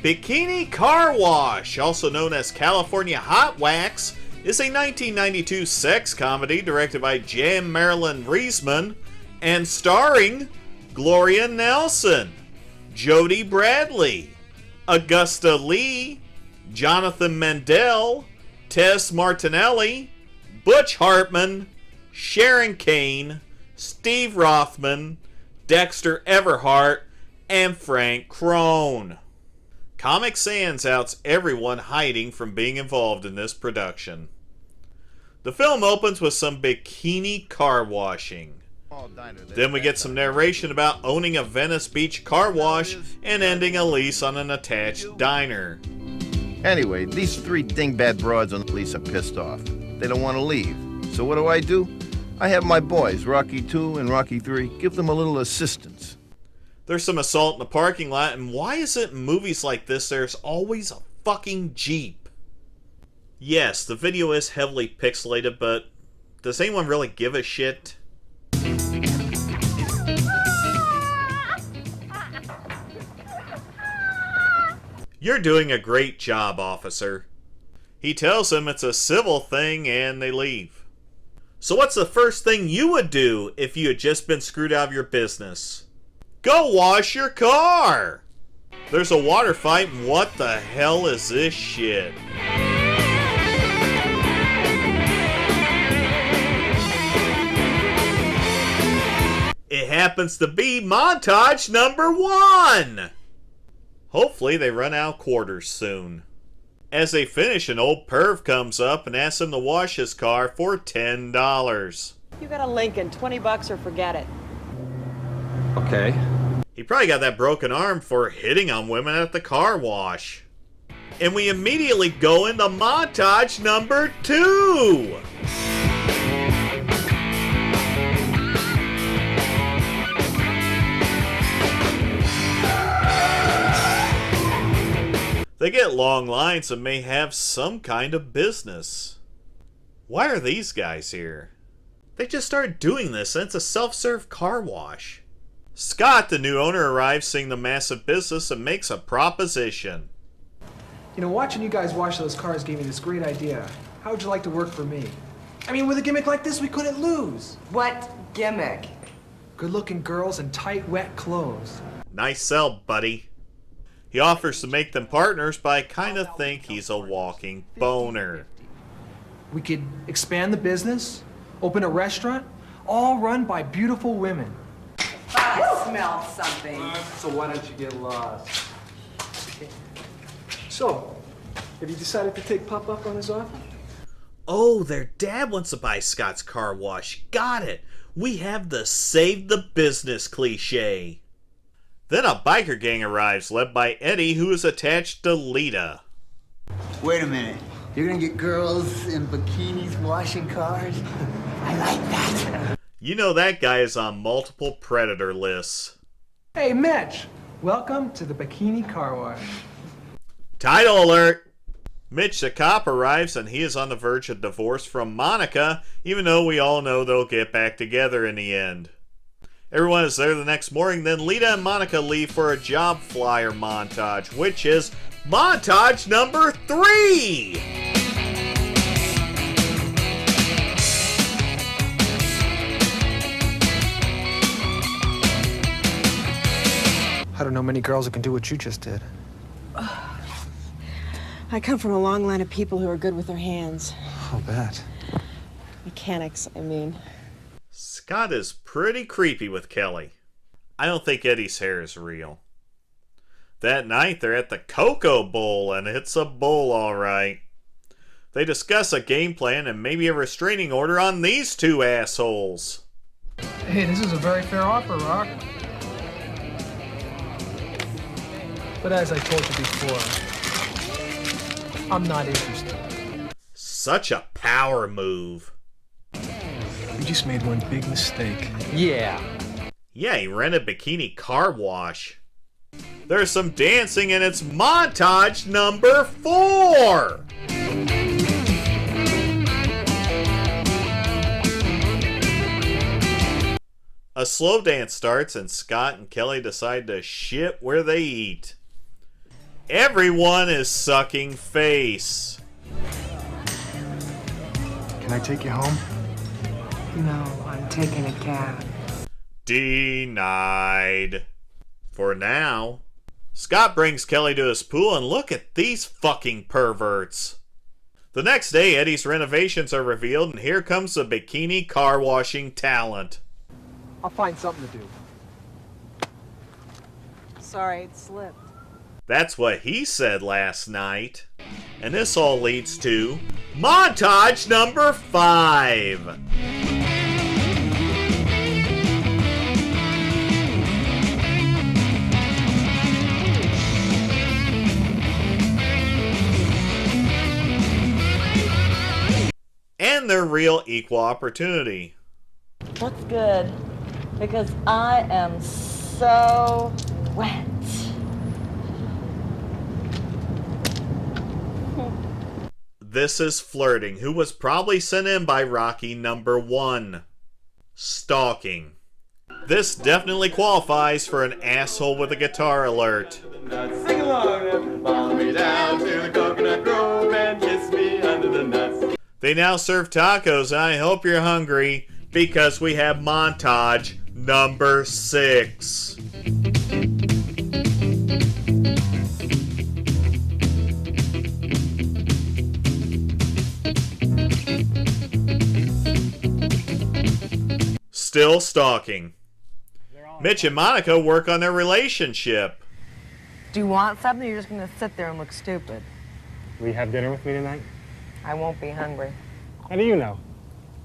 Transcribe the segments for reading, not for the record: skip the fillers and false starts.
Bikini Carwash, also known as California Hot Wax, is a 1992 sex comedy directed by Jan Marlyn Reesman and starring Gloria Nelson, Jody Bradley, Augusta Lee, Jonathan Mandell, Tess Martinelli, Butch Hartman, Sharon Kane, Steve Rothman, Dexter Everhart, and Frank Krohn. Comic Sans outs everyone hiding from being involved in this production. The film opens with some bikini car washing. Then we get some narration about owning a Venice Beach car wash and ending a lease on an attached diner. Anyway, these three dingbat broads on the lease are pissed off. They don't want to leave. So what do? I have my boys, Rocky 2 and Rocky 3, give them a little assistance. There's some assault in the parking lot, and why is it in movies like this there's always a fucking Jeep? Yes, the video is heavily pixelated, but does anyone really give a shit? You're doing a great job, officer. He tells them it's a civil thing and they leave. So what's the first thing you would do if you had just been screwed out of your business? Go wash your car! There's a water fight and what the hell is this shit? It happens to be montage number 1! Hopefully they run out of quarters soon. As they finish, an old perv comes up and asks him to wash his car for $10. You got a Lincoln, 20 bucks or forget it. Okay. He probably got that broken arm for hitting on women at the car wash. And we immediately go into montage number 2! They get long lines and may have some kind of business. Why are these guys here? They just started doing this and it's a self-serve car wash. Scott, the new owner, arrives seeing the massive business and makes a proposition. You know, watching you guys wash those cars gave me this great idea. How would you like to work for me? I mean, with a gimmick like this, we couldn't lose. What gimmick? Good-looking girls in tight, wet clothes. Nice sell, buddy. He offers to make them partners, but I kind of think he's a walking boner. We could expand the business, open a restaurant, all run by beautiful women. I smell something. So why don't you get lost? So, have you decided to take Pop up on his offer? Oh, their dad wants to buy Scott's car wash. Got it. We have the save the business cliche. Then a biker gang arrives, led by Eddie, who is attached to Lita. Wait a minute. You're gonna get girls in bikinis washing cars? I like that. You know that guy is on multiple predator lists. Hey, Mitch! Welcome to the Bikini Carwash. Title alert! Mitch the cop arrives and he is on the verge of divorce from Monica, even though we all know they'll get back together in the end. Everyone is there the next morning, then Lita and Monica leave for a job flyer montage, which is montage number 3! I don't know many girls that can do what you just did. I come from a long line of people who are good with their hands. I'll bet. Mechanics, I mean. Scott is pretty creepy with Kelly. I don't think Eddie's hair is real. That night, they're at the Cocoa Bowl, and it's a bowl, alright. They discuss a game plan and maybe a restraining order on these two assholes. Hey, this is a very fair offer, Rock. But as I told you before, I'm not interested. Such a power move. We just made one big mistake. Yeah. Yeah, he rented Bikini Carwash. There's some dancing and it's montage number 4! A slow dance starts and Scott and Kelly decide to shit where they eat. Everyone is sucking face. Can I take you home? No, I'm taking a cab. Denied. For now. Scott brings Kelly to his pool, and look at these fucking perverts. The next day, Eddie's renovations are revealed, and here comes the bikini car washing talent. I'll find something to do. Sorry, it slipped. That's what he said last night. And this all leads to montage number 5. And their real equal opportunity. Looks good, because I am so wet. This is Flirting, who was probably sent in by Rocky number 1. Stalking. This definitely qualifies for an asshole with a guitar alert. Sing along, follow me down to the coconut grove and kiss me under the nuts. They now serve tacos, and I hope you're hungry, because we have montage number 6. Still stalking. Mitch and Monica work on their relationship. Do you want something, or you're just gonna sit there and look stupid? Will you have dinner with me tonight? I won't be hungry. How do you know?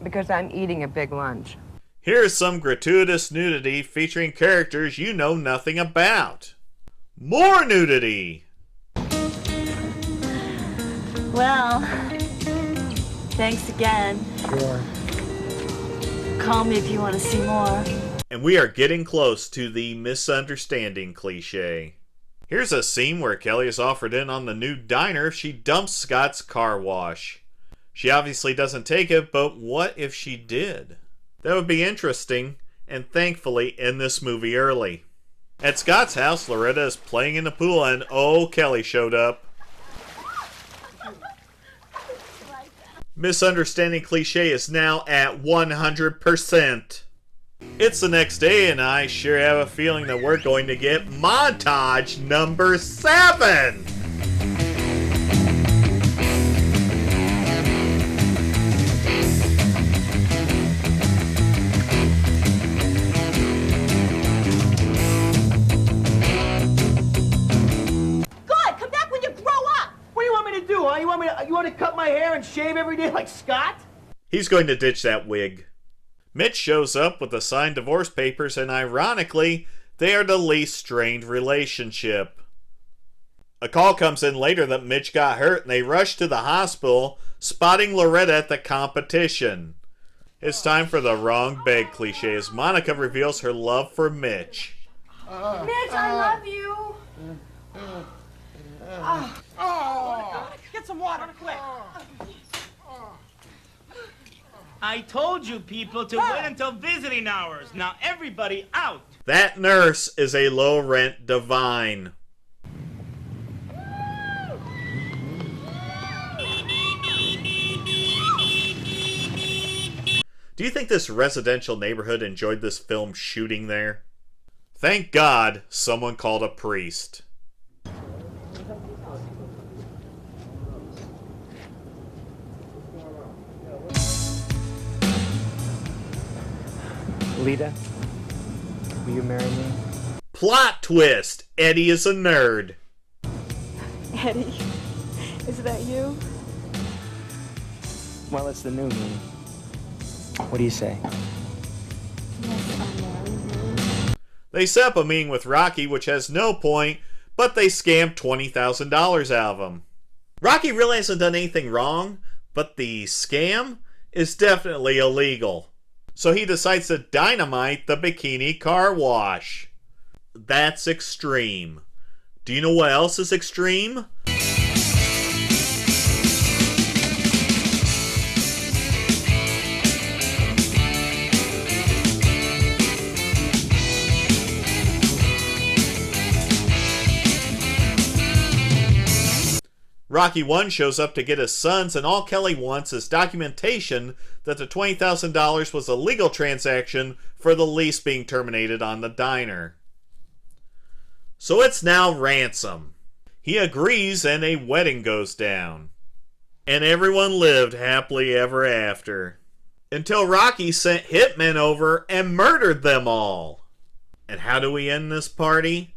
Because I'm eating a big lunch. Here's some gratuitous nudity featuring characters you know nothing about. More nudity! Well, thanks again. Sure. Call me if you want to see more. And we are getting close to the misunderstanding cliche. Here's a scene where Kelly is offered in on the new diner if she dumps Scott's car wash. She obviously doesn't take it, but what if she did? That would be interesting, and thankfully end this movie early. At Scott's house, Loretta is playing in the pool, and oh, Kelly showed up. Misunderstanding cliche is now at 100%. It's the next day, and I sure have a feeling that we're going to get montage number 7. God, come back when you grow up! What do you want me to do, huh? You want to cut my hair and shave every day like Scott? He's going to ditch that wig. Mitch shows up with the signed divorce papers, and ironically, they are the least strained relationship. A call comes in later that Mitch got hurt, and they rush to the hospital, spotting Loretta at the competition. It's time for the wrong beg cliche as Monica reveals her love for Mitch. Mitch, I love you. Get some water, quick! I told you people to wait until visiting hours. Now everybody out. That nurse is a low-rent divine. Do you think this residential neighborhood enjoyed this film shooting there? Thank God someone called a priest. Lita, will you marry me? Plot twist! Eddie is a nerd. Eddie, is that you? Well, it's the new me. What do you say? They set up a meeting with Rocky, which has no point, but they scammed $20,000 out of him. Rocky really hasn't done anything wrong, but the scam is definitely illegal. So he decides to dynamite the Bikini Carwash. That's extreme. Do you know what else is extreme? Rocky 1 shows up to get his sons, and all Kelly wants is documentation that the $20,000 was a legal transaction for the lease being terminated on the diner. So it's now ransom. He agrees and a wedding goes down. And everyone lived happily ever after. Until Rocky sent hitmen over and murdered them all. And how do we end this party?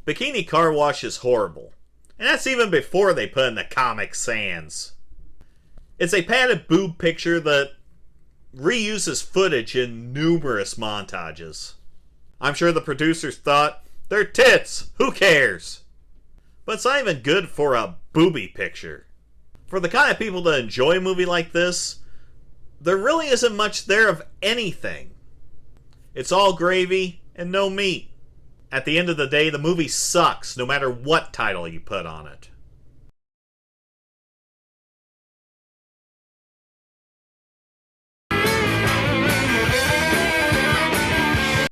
Bikini Carwash is horrible. And that's even before they put in the Comic Sans. It's a padded boob picture that reuses footage in numerous montages. I'm sure the producers thought, they're tits, who cares? But it's not even good for a booby picture. For the kind of people that enjoy a movie like this, there really isn't much there of anything. It's all gravy and no meat. At the end of the day, the movie sucks no matter what title you put on it.